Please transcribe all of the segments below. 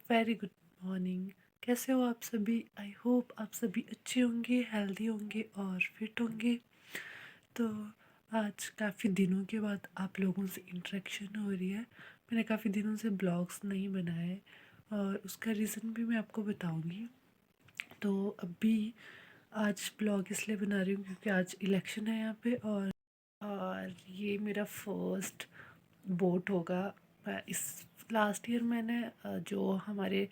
Very good morning. कैसे हो आप सभी? आई होप आप सभी अच्छे होंगे, हेल्दी होंगे और फिट होंगे। तो आज काफ़ी दिनों के बाद आप लोगों से इंटरेक्शन हो रही है। मैंने काफ़ी दिनों से ब्लॉग्स नहीं बनाए और उसका रीज़न भी मैं आपको बताऊंगी। तो अभी आज ब्लॉग इसलिए बना रही हूँ क्योंकि आज इलेक्शन है यहाँ पे और ये मेरा फर्स्ट वोट होगा। इस लास्ट ईयर मैंने जो हमारे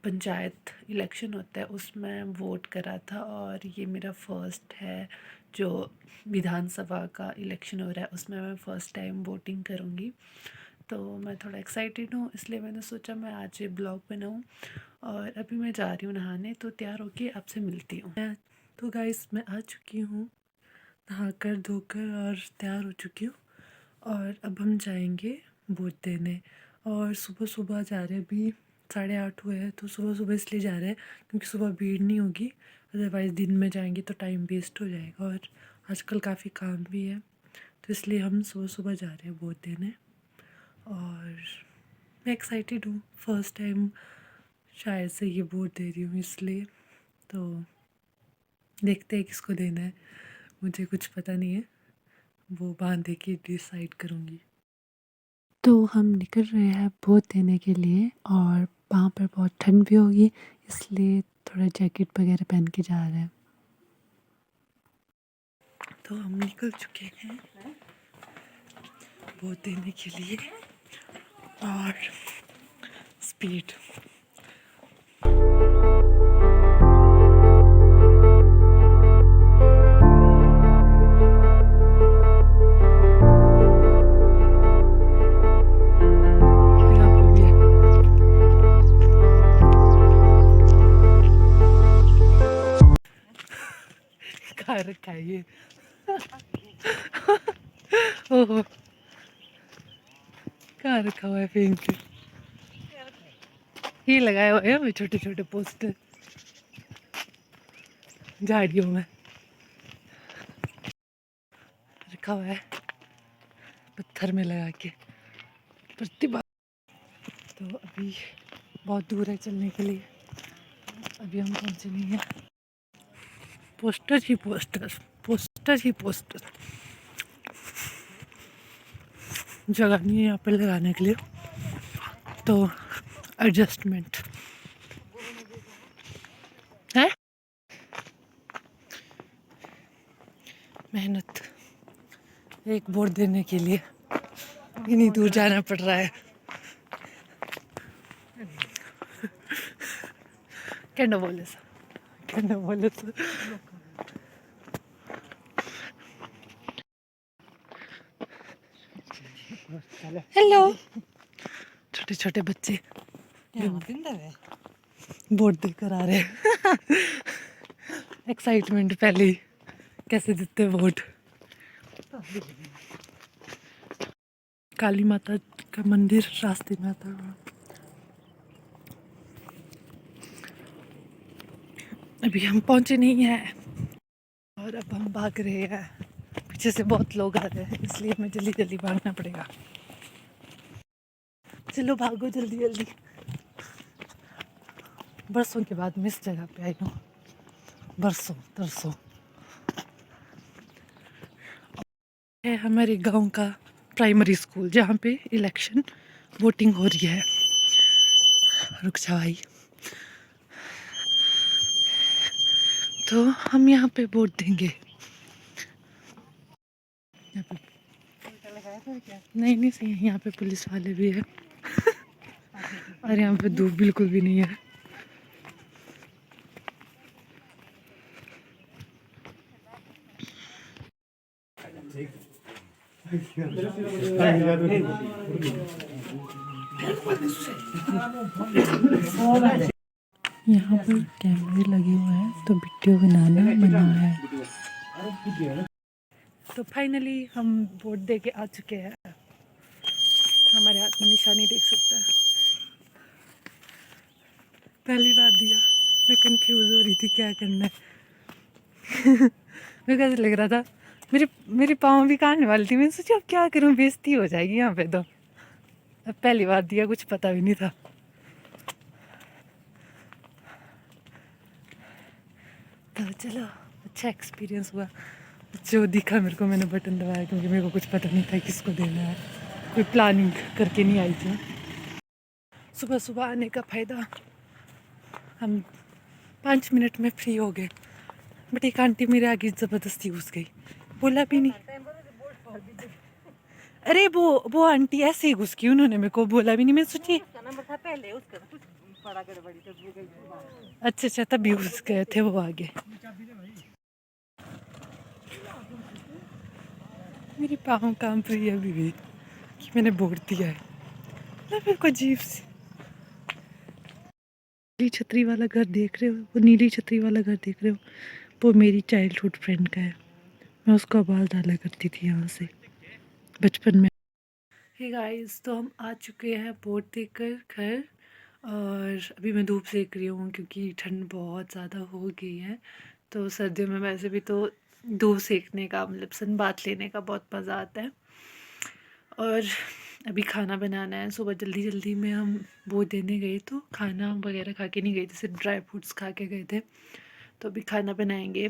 पंचायत इलेक्शन होता है उसमें वोट करा था और ये मेरा फर्स्ट है जो विधानसभा का इलेक्शन हो रहा है उसमें मैं फ़र्स्ट टाइम वोटिंग करूँगी। तो मैं थोड़ा एक्साइटेड हूँ, इसलिए मैंने सोचा मैं आज ये ब्लॉग बनाऊँ। और अभी मैं जा रही हूँ नहाने, तो तैयार होके आपसे मिलती हूँ। तो गाइस मैं आ चुकी हूँ, नहाकर धोकर और तैयार हो चुकी हूँ। और अब हम जाएंगे वोट देने। और सुबह सुबह जा रहे हैं, अभी 8:30 हुए हैं, तो सुबह सुबह इसलिए जा रहे हैं क्योंकि सुबह भीड़ नहीं होगी। अदरवाइज़ दिन में जाएंगे तो टाइम वेस्ट हो जाएगा और आजकल काफ़ी काम भी है, तो इसलिए हम सुबह सुबह जा रहे हैं वोट देने। और मैं एक्साइटेड हूँ, फर्स्ट टाइम शायद से ये वोट दे रही हूँ, इसलिए तो देखते हैं किसको देना है। मुझे कुछ पता नहीं है, वो बांध के डिसाइड करूँगी। तो हम निकल रहे हैं वोट देने के लिए और वहाँ पर बहुत ठंड भी होगी, इसलिए थोड़ा जैकेट वगैरह पहन के जा रहे हैं। तो हम निकल चुके हैं वोट देने के लिए और स्पीड कहाँ रखा है ये? ओहो, कहाँ रखा हुआ है फेंक के? ये लगाया हुआ है छोटे छोटे पोस्टर झाड़ियों में रखा हुआ है, पत्थर में लगा के प्रतिभा। तो अभी बहुत दूर है चलने के लिए, अभी हम पहुँचे नहीं हैं। पोस्टर ही पोस्टर, पोस्टर ही पोस्टर, जगह नहीं है यहाँ पे लगाने के लिए, तो एडजस्टमेंट है, मेहनत एक वोट देने के लिए इतनी दूर जाना पड़ रहा है। क्या बोले सा, क्या बोले सा। हेलो, छोटे छोटे बच्चे वोट देकर आ रहे हैं। एक्साइटमेंट पहले ही, कैसे देते वोट। काली माता का मंदिर रास्ते में आता है। अभी हम पहुंचे नहीं हैं और अब हम भाग रहे हैं, पीछे से बहुत लोग आ रहे हैं, इसलिए हमें जल्दी जल्दी भागना पड़ेगा। चलो भागो जल्दी जल्दी। बरसों के बाद मैं इस जगह पे आई हूँ, बरसों तरसों। है हमारे गांव का प्राइमरी स्कूल जहाँ पे इलेक्शन वोटिंग हो रही है। रुक जा भाई। तो हम यहाँ पे वोट देंगे। नहीं नहीं सही है, यहाँ पे पुलिस वाले भी है और यहाँ पे धूप बिल्कुल भी नहीं है। यहाँ पर कैमरे लगे हुए हैं तो वीडियो बनाना मना है। तो फाइनली हम वोट दे के आ चुके हैं, हमारे हाथ में निशानी देख सकते हैं। पहली बार दिया, मैं कंफ्यूज हो रही थी क्या करना है। मेरे को ऐसा लग रहा था, मेरी पाँव भी काटने वाली थी, मैंने सोचा अब क्या करूँ, बेइज्जती हो जाएगी यहाँ पे। तो अब पहली बार दिया, कुछ पता भी नहीं था। तो चलो अच्छा एक्सपीरियंस हुआ। जो दिखा मेरे को मैंने बटन दबाया क्योंकि मेरे को कुछ पता नहीं था किसको देना है, कोई प्लानिंग करके नहीं आई थी। सुबह सुबह आने का फ़ायदा, हम 5 मिनट में फ्री हो गए। बट एक आंटी मेरे आगे ज़बरदस्ती घुस गई, बोला भी नहीं। अरे वो आंटी ऐसे ही घुस गई, उन्होंने मेरे को बोला भी नहीं। मैं सोची अच्छा अच्छा तभी घुस गए थे वो आगे। मेरी पाँव काम रही है अभी भी कि मैंने बोल दिया है ना। मेरे को अजीब सी नीली छतरी वाला घर देख रहे हो, वो नीली छतरी वाला घर देख रहे हो, वो मेरी चाइल्डहुड फ्रेंड का है। मैं उसको आवाज़ डाला करती थी यहाँ से बचपन में। हे गाइस, तो हम आ चुके हैं बोट देखकर घर, और अभी मैं धूप सेक रही हूँ क्योंकि ठंड बहुत ज़्यादा हो गई है। तो सर्दियों में वैसे भी तो धूप सेकने का मतलब सन बात लेने का बहुत मज़ा आता है। और अभी खाना बनाना है। सुबह जल्दी जल्दी में हम वो देने गए तो खाना वगैरह खा के नहीं गए थे, सिर्फ ड्राई फ्रूट्स खा के गए थे। तो अभी खाना बनाएंगे।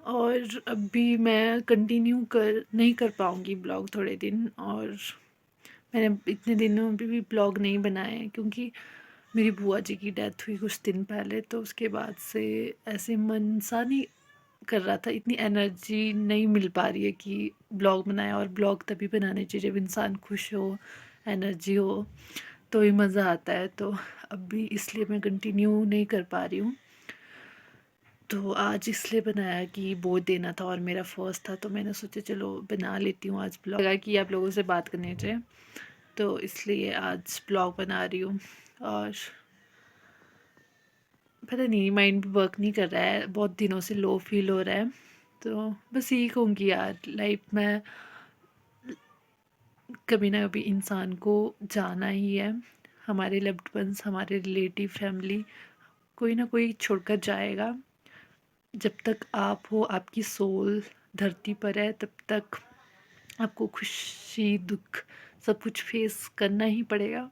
और अभी मैं कंटिन्यू कर नहीं कर पाऊँगी ब्लॉग थोड़े दिन, और मैंने इतने दिनों में भी ब्लॉग नहीं बनाए हैं क्योंकि मेरी बुआ जी की डेथ हुई कुछ दिन पहले। तो उसके बाद से ऐसे मन सा नहीं कर रहा था, इतनी एनर्जी नहीं मिल पा रही है कि ब्लॉग बनाए। और ब्लॉग तभी बनाने चाहिए जब इंसान खुश हो, एनर्जी हो, तो ही मज़ा आता है। तो अभी इसलिए मैं कंटिन्यू नहीं कर पा रही हूँ। तो आज इसलिए बनाया कि वो देना था और मेरा फर्स्ट था, तो मैंने सोचा चलो बना लेती हूँ आज ब्लॉग, लगा कि आप लोगों से बात करनी चाहिए, तो इसलिए आज ब्लॉग बना रही हूँ। और पता नहीं माइंड भी वर्क नहीं कर रहा है, बहुत दिनों से लो फील हो रहा है। तो बस यही कहूँगी यार, लाइफ में कभी ना कभी इंसान को जाना ही है। हमारे लव्ड वंस, हमारे रिलेटिव, फैमिली, कोई ना कोई छोड़कर जाएगा। जब तक आप हो, आपकी सोल धरती पर है, तब तक आपको खुशी दुख सब कुछ फेस करना ही पड़ेगा।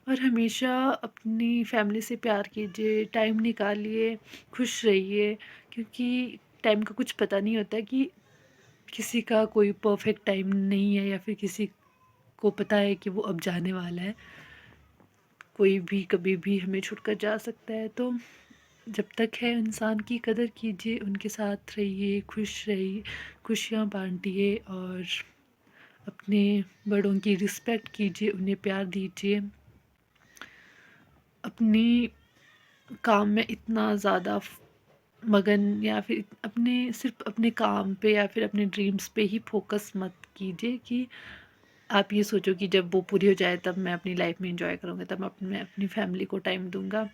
और हमेशा अपनी फैमिली से प्यार कीजिए, टाइम निकालिए, खुश रहिए, क्योंकि टाइम का कुछ पता नहीं होता कि किसी का कोई परफेक्ट टाइम नहीं है, या फिर किसी को पता है कि वो अब जाने वाला है। कोई भी कभी भी हमें छुड़कर जा सकता है। तो जब तक है इंसान की कदर कीजिए, उनके साथ रहिए, खुश रहिए, खुशियाँ बांटिए, और अपने बड़ों की रिस्पेक्ट कीजिए, उन्हें प्यार दीजिए। अपनी काम में इतना ज़्यादा मगन, या फिर अपने सिर्फ अपने काम पे या फिर अपने ड्रीम्स पे ही फोकस मत कीजिए कि आप ये सोचो कि जब वो पूरी हो जाए तब मैं अपनी लाइफ में एंजॉय करूँगा, तब मैं अपनी फैमिली को टाइम दूँगा।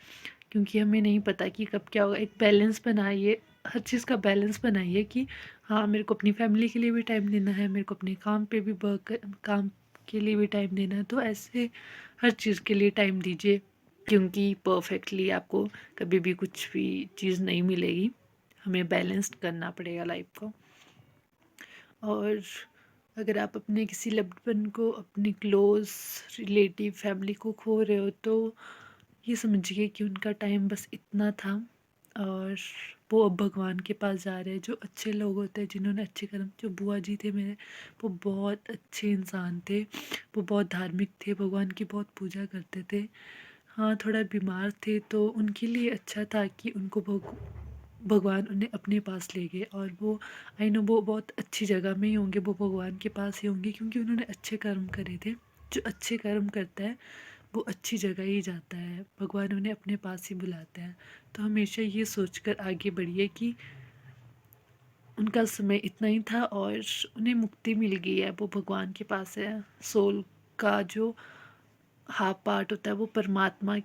क्योंकि हमें नहीं पता कि कब क्या होगा। एक बैलेंस बनाइए, हर चीज़ का बैलेंस बनाइए कि हाँ, मेरे को अपनी फैमिली के लिए भी टाइम देना है, मेरे को अपने काम पे भी वर्क काम के लिए भी टाइम देना है। तो ऐसे हर चीज़ के लिए टाइम दीजिए, क्योंकि परफेक्टली आपको कभी भी कुछ भी चीज़ नहीं मिलेगी। हमें बैलेंस्ड करना पड़ेगा लाइफ को। और अगर आप अपने किसी लव्ड वन को, अपनी क्लोज रिलेटिव फैमिली को खो रहे हो, तो ये समझिए कि उनका टाइम बस इतना था, और वो अब भगवान के पास जा रहे हैं। जो अच्छे लोग होते हैं, जिन्होंने अच्छे कर्म, जो बुआ जी थे मेरे, वो बहुत अच्छे इंसान थे, वो बहुत धार्मिक थे, भगवान की बहुत पूजा करते थे। हाँ, थोड़ा बीमार थे, तो उनके लिए अच्छा था कि उनको भगवान उन्हें अपने पास ले गए। और वो आई नो वो बहुत अच्छी जगह में ही होंगे, वो भगवान के पास ही होंगे, क्योंकि उन्होंने अच्छे कर्म करे थे। जो अच्छे कर्म करता है वो अच्छी जगह ही जाता है, भगवान उन्हें अपने पास ही बुलाते हैं। तो हमेशा ये सोचकर आगे बढ़िए कि उनका समय इतना ही था और उन्हें मुक्ति मिल गई है, वो भगवान के पास है। सोल का जो हाफ पार्ट होता है वो परमात्मा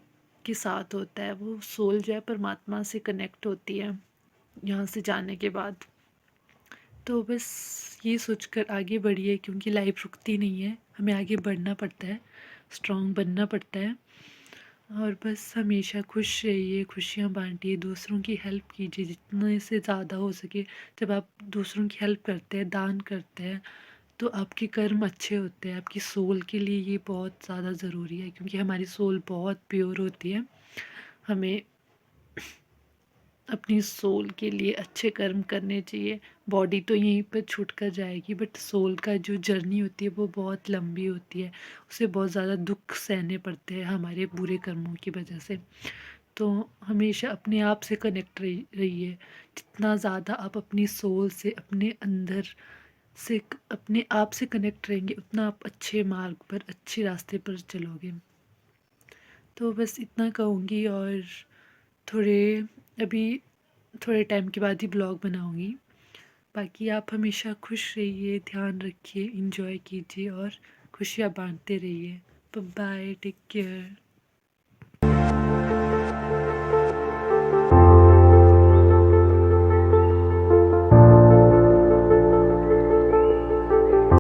के साथ होता है, वो सोल जो है परमात्मा से कनेक्ट होती है यहाँ से जाने के बाद। तो बस ये सोचकर आगे बढ़िए, क्योंकि लाइफ रुकती नहीं है, हमें आगे बढ़ना पड़ता है, स्ट्रॉन्ग बनना पड़ता है। और बस हमेशा खुश रहिए, खुशियाँ बांटिए, दूसरों की हेल्प कीजिए जितने से ज़्यादा हो सके। जब आप दूसरों की हेल्प करते हैं, दान करते हैं, तो आपके कर्म अच्छे होते हैं। आपकी सोल के लिए ये बहुत ज़्यादा ज़रूरी है, क्योंकि हमारी सोल बहुत प्योर होती है। हमें अपनी सोल के लिए अच्छे कर्म करने चाहिए। बॉडी तो यहीं पर छूट कर जाएगी, बट सोल का जो जर्नी होती है वो बहुत लंबी होती है। उसे बहुत ज़्यादा दुख सहने पड़ते हैं हमारे बुरे कर्मों की वजह से। तो हमेशा अपने आप से कनेक्ट रहिए। जितना ज़्यादा आप अपनी सोल से, अपने अंदर से, अपने आप से कनेक्ट रहेंगे, उतना आप अच्छे मार्ग पर, अच्छे रास्ते पर चलोगे। तो बस इतना कहूँगी, और थोड़े अभी थोड़े टाइम के बाद ही ब्लॉग बनाऊँगी। बाकी आप हमेशा खुश रहिए, ध्यान रखिए, इंजॉय कीजिए और खुशियाँ बांटते रहिए। Bye, take care.